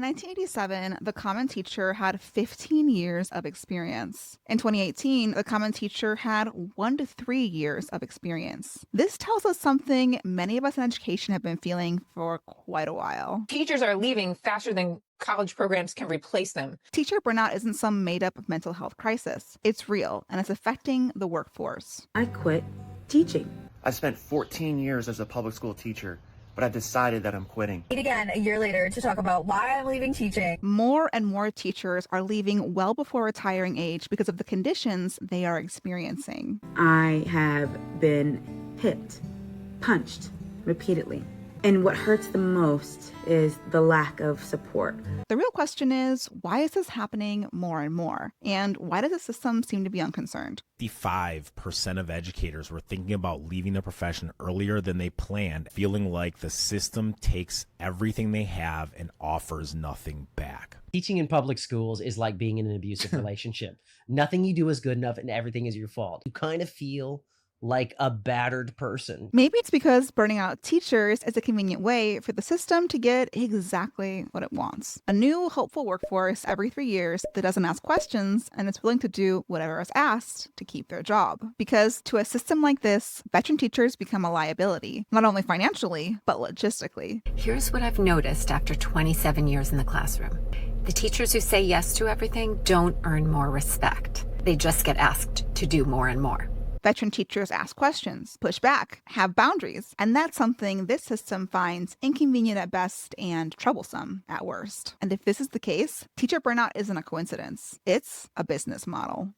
1987, the common teacher had 15 years of experience. In 2018, the common teacher had 1 to 3 years of experience. This tells us something many of us in education have been feeling for quite a while. Teachers are leaving faster than college programs can replace them. Teacher burnout isn't some made-up mental health crisis. It's real, and it's affecting the workforce. I quit teaching. I spent 14 years as a public school teacher, but I decided that I'm quitting. Meet again a year later to talk about why I'm leaving teaching. More and more teachers are leaving well before retiring age because of the conditions they are experiencing. I have been hit, punched repeatedly. And what hurts the most is the lack of support. The real question is, why is this happening more and more? And why does the system seem to be unconcerned? 55% of educators were thinking about leaving the profession earlier than they planned, feeling like the system takes everything they have and offers nothing back. Teaching in public schools is like being in an abusive relationship. Nothing you do is good enough and everything is your fault. You kind of feel like a battered person. Maybe it's because burning out teachers is a convenient way for the system to get exactly what it wants. A new, hopeful workforce every 3 years that doesn't ask questions and is willing to do whatever is asked to keep their job. Because to a system like this, veteran teachers become a liability, not only financially, but logistically. Here's what I've noticed after 27 years in the classroom. The teachers who say yes to everything don't earn more respect. They just get asked to do more and more. Veteran teachers ask questions, push back, have boundaries, and that's something this system finds inconvenient at best and troublesome at worst. And if this is the case, teacher burnout isn't a coincidence. It's a business model.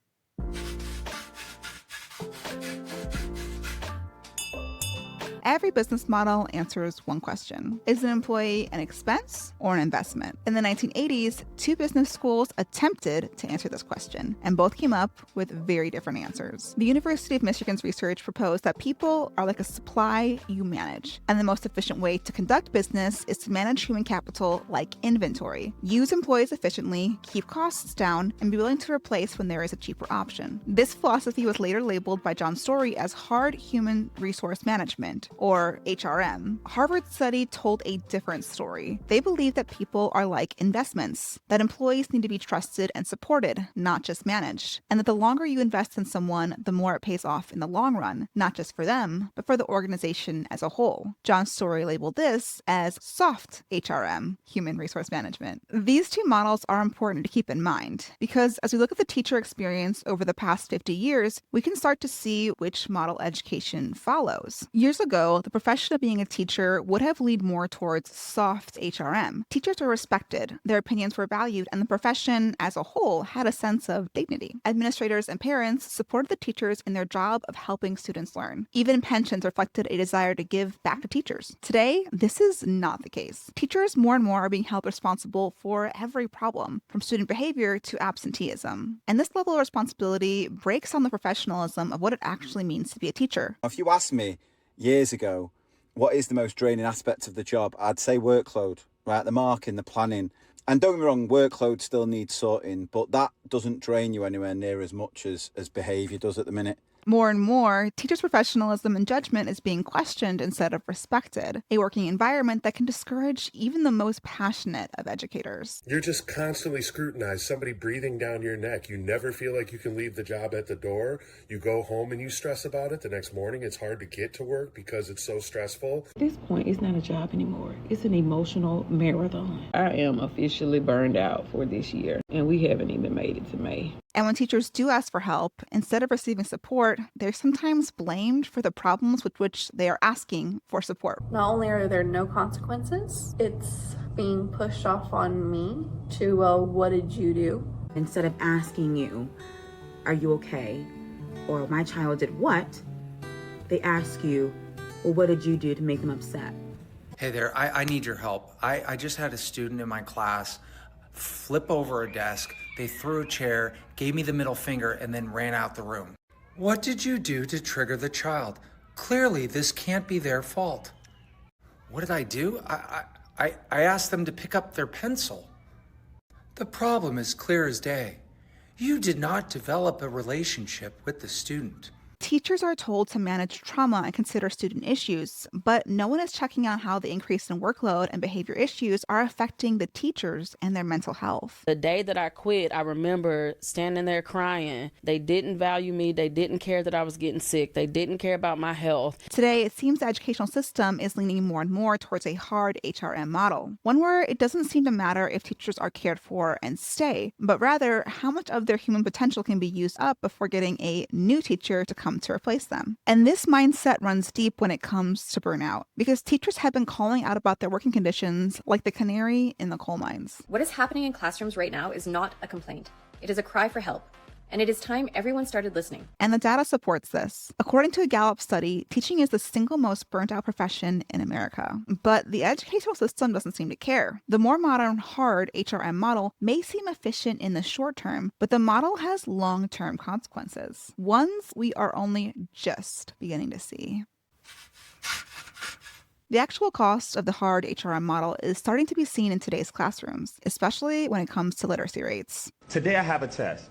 Every business model answers one question. Is an employee an expense or an investment? In the 1980s, 2 business schools attempted to answer this question, and both came up with very different answers. The University of Michigan's research proposed that people are like a supply you manage, and the most efficient way to conduct business is to manage human capital like inventory. Use employees efficiently, keep costs down, and be willing to replace when there is a cheaper option. This philosophy was later labeled by John Story as hard human resource management, or HRM. Harvard's study told a different story. They believe that people are like investments, that employees need to be trusted and supported, not just managed, and that the longer you invest in someone, the more it pays off in the long run, not just for them, but for the organization as a whole. John Story labeled this as soft HRM, human resource management. These 2 models are important to keep in mind, because as we look at the teacher experience over the past 50 years, we can start to see which model education follows. Years ago, the profession of being a teacher would have leaned more towards soft HRM. Teachers were respected, their opinions were valued, and the profession as a whole had a sense of dignity. Administrators and parents supported the teachers in their job of helping students learn. Even pensions reflected a desire to give back to teachers. Today, this is not the case. Teachers more and more are being held responsible for every problem, from student behavior to absenteeism. And this level of responsibility breaks down the professionalism of what it actually means to be a teacher. If you ask me years ago, what is the most draining aspect of the job? I'd say workload, right? The marking, the planning. And don't get me wrong, workload still needs sorting, but that doesn't drain you anywhere near as much as behaviour does at the minute. More and more, teachers' professionalism and judgment is being questioned instead of respected, a working environment that can discourage even the most passionate of educators. You're just constantly scrutinized, somebody breathing down your neck. You never feel like you can leave the job at the door. You go home and you stress about it. The next morning, it's hard to get to work because it's so stressful. At this point, it's not a job anymore. It's an emotional marathon. I am officially burned out for this year, and we haven't even made it to May. And when teachers do ask for help, instead of receiving support, they're sometimes blamed for the problems with which they are asking for support. Not only are there no consequences, it's being pushed off on me to, what did you do? Instead of asking you, are you okay? Or my child did what? They ask you, well, what did you do to make them upset? Hey there, I need your help. I just had a student in my class flip over a desk. They threw a chair, gave me the middle finger, and then ran out the room. What did you do to trigger the child? Clearly, this can't be their fault. What did I do? I asked them to pick up their pencil. The problem is clear as day. You did not develop a relationship with the student. Teachers are told to manage trauma and consider student issues, but no one is checking on how the increase in workload and behavior issues are affecting the teachers and their mental health. The day that I quit, I remember standing there crying. They didn't value me. They didn't care that I was getting sick. They didn't care about my health. Today, it seems the educational system is leaning more and more towards a hard HRM model, one where it doesn't seem to matter if teachers are cared for and stay, but rather how much of their human potential can be used up before getting a new teacher to come to replace them. And this mindset runs deep when it comes to burnout, because teachers have been calling out about their working conditions like the canary in the coal mines. What is happening in classrooms right now is not a complaint. It is a cry for help. And it is time everyone started listening. And the data supports this. According to a Gallup study, teaching is the single most burnt out profession in America. But the educational system doesn't seem to care. The more modern, hard HRM model may seem efficient in the short term, but the model has long-term consequences, ones we are only just beginning to see. The actual cost of the hard HRM model is starting to be seen in today's classrooms, especially when it comes to literacy rates. Today I have a test.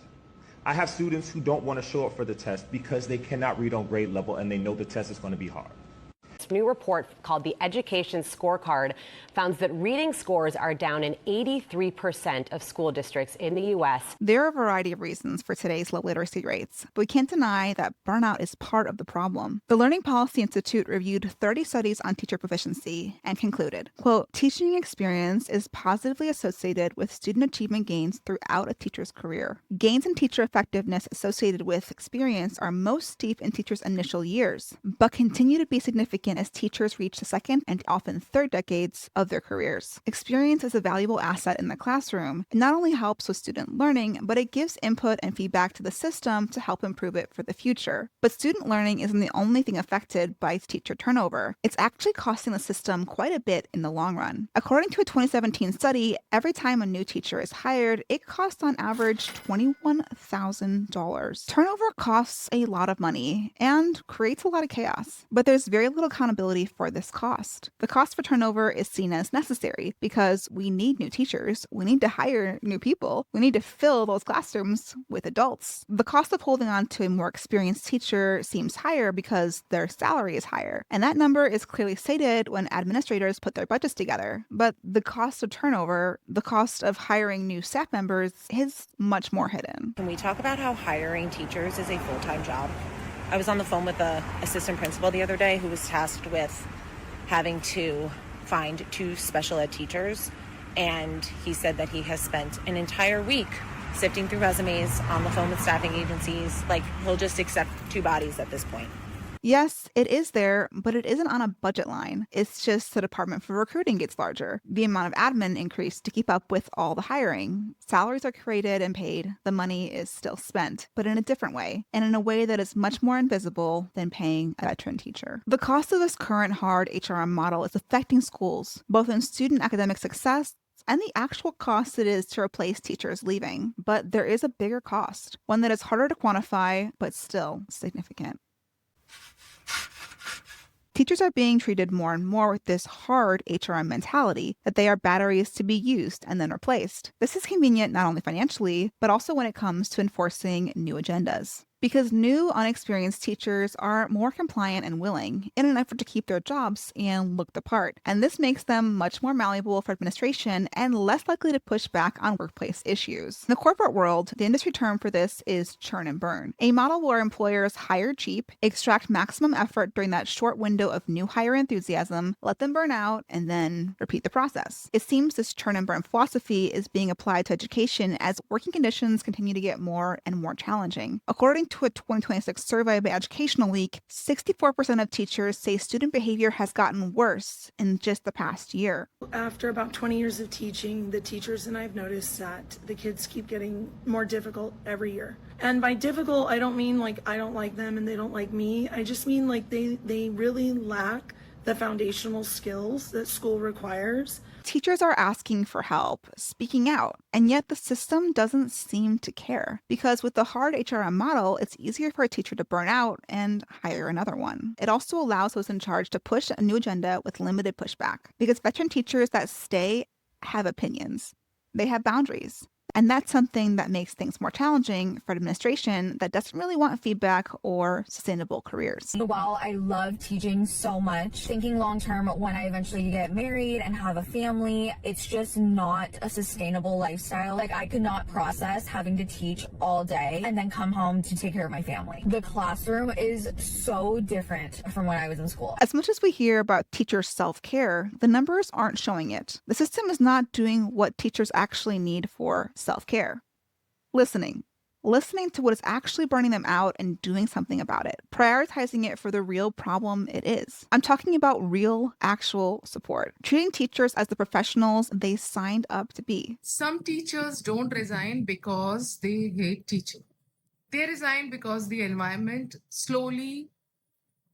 I have students who don't want to show up for the test because they cannot read on grade level and they know the test is going to be hard. This new report called the Education Scorecard found that reading scores are down in 83% of school districts in the U.S. There are a variety of reasons for today's low literacy rates, but we can't deny that burnout is part of the problem. The Learning Policy Institute reviewed 30 studies on teacher proficiency and concluded, quote, teaching experience is positively associated with student achievement gains throughout a teacher's career. Gains in teacher effectiveness associated with experience are most steep in teachers' initial years, but continue to be significant as teachers reach the second and often third decades of their careers. Experience is a valuable asset in the classroom. It not only helps with student learning, but it gives input and feedback to the system to help improve it for the future. But student learning isn't the only thing affected by teacher turnover. It's actually costing the system quite a bit in the long run. According to a 2017 study, every time a new teacher is hired, it costs on average $21,000. Turnover costs a lot of money and creates a lot of chaos, but there's very little accountability for this cost. The cost for turnover is seen as necessary because we need new teachers, we need to hire new people, we need to fill those classrooms with adults. The cost of holding on to a more experienced teacher seems higher because their salary is higher, and that number is clearly stated when administrators put their budgets together. But the cost of turnover, the cost of hiring new staff members, is much more hidden. Can we talk about how hiring teachers is a full-time job? I was on the phone with the assistant principal the other day who was tasked with having to find 2 special ed teachers, and he said that he has spent an entire week sifting through resumes, on the phone with staffing agencies. Like, he'll just accept 2 bodies at this point. Yes, it is there, but it isn't on a budget line. It's just the department for recruiting gets larger. The amount of admin increased to keep up with all the hiring. Salaries are created and paid. The money is still spent, but in a different way, and in a way that is much more invisible than paying a veteran teacher. The cost of this current hard HRM model is affecting schools, both in student academic success and the actual cost it is to replace teachers leaving. But there is a bigger cost, one that is harder to quantify, but still significant. Teachers are being treated more and more with this hard HRM mentality that they are batteries to be used and then replaced. This is convenient not only financially, but also when it comes to enforcing new agendas. Because new, unexperienced teachers are more compliant and willing in an effort to keep their jobs and look the part. And this makes them much more malleable for administration and less likely to push back on workplace issues. In the corporate world, the industry term for this is churn-and-burn, a model where employers hire cheap, extract maximum effort during that short window of new hire enthusiasm, let them burn out, and then repeat the process. It seems this churn-and-burn philosophy is being applied to education as working conditions continue to get more and more challenging. According to a 2026 survey by Educational Week, 64% of teachers say student behavior has gotten worse in just the past year. After about 20 years of teaching, the teachers and I've noticed that the kids keep getting more difficult every year. And by difficult, I don't mean like I don't like them and they don't like me. I just mean like they really lack the foundational skills that school requires. Teachers are asking for help, speaking out, and yet the system doesn't seem to care. Because with the hard HRM model, it's easier for a teacher to burn out and hire another one. It also allows those in charge to push a new agenda with limited pushback. Because veteran teachers that stay have opinions. They have boundaries. And that's something that makes things more challenging for administration that doesn't really want feedback or sustainable careers. While I love teaching so much, thinking long term when I eventually get married and have a family, it's just not a sustainable lifestyle. Like, I could not process having to teach all day and then come home to take care of my family. The classroom is so different from when I was in school. As much as we hear about teacher self-care, the numbers aren't showing it. The system is not doing what teachers actually need for self-care. Listening to what is actually burning them out and doing something about it, prioritizing it for the real problem it is. I'm talking about real, actual support, treating teachers as the professionals they signed up to be. Some teachers don't resign because they hate teaching. They resign because the environment slowly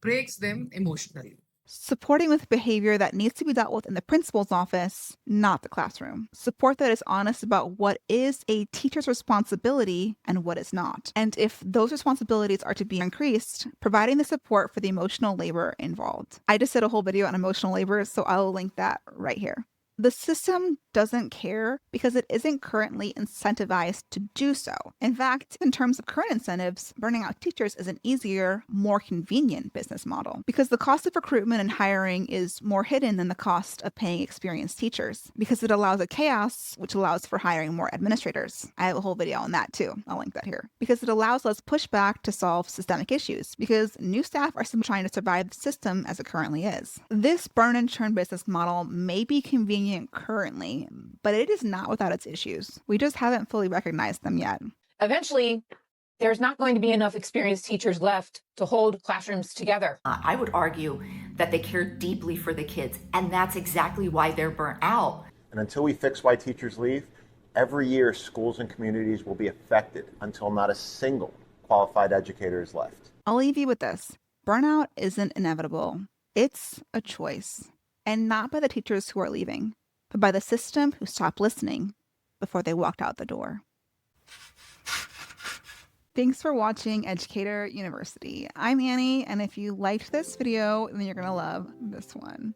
breaks them emotionally. Supporting with behavior that needs to be dealt with in the principal's office, not the classroom. Support that is honest about what is a teacher's responsibility and what is not. And if those responsibilities are to be increased, providing the support for the emotional labor involved. I just did a whole video on emotional labor, so I'll link that right here. The system doesn't care because it isn't currently incentivized to do so. In fact, in terms of current incentives, burning out teachers is an easier, more convenient business model because the cost of recruitment and hiring is more hidden than the cost of paying experienced teachers because it allows a chaos, which allows for hiring more administrators. I have a whole video on that too. I'll link that here. Because it allows less pushback to solve systemic issues because new staff are simply trying to survive the system as it currently is. This burn and churn business model may be convenient currently, but it is not without its issues. We just haven't fully recognized them yet. Eventually, there's not going to be enough experienced teachers left to hold classrooms together. I would argue that they care deeply for the kids, and that's exactly why they're burnt out. And until we fix why teachers leave, every year schools and communities will be affected until not a single qualified educator is left. I'll leave you with this. Burnout isn't inevitable. It's a choice. And not by the teachers who are leaving, but by the system who stopped listening before they walked out the door. Thanks for watching Educator University. I'm Annie, and if you liked this video, then you're going to love this one.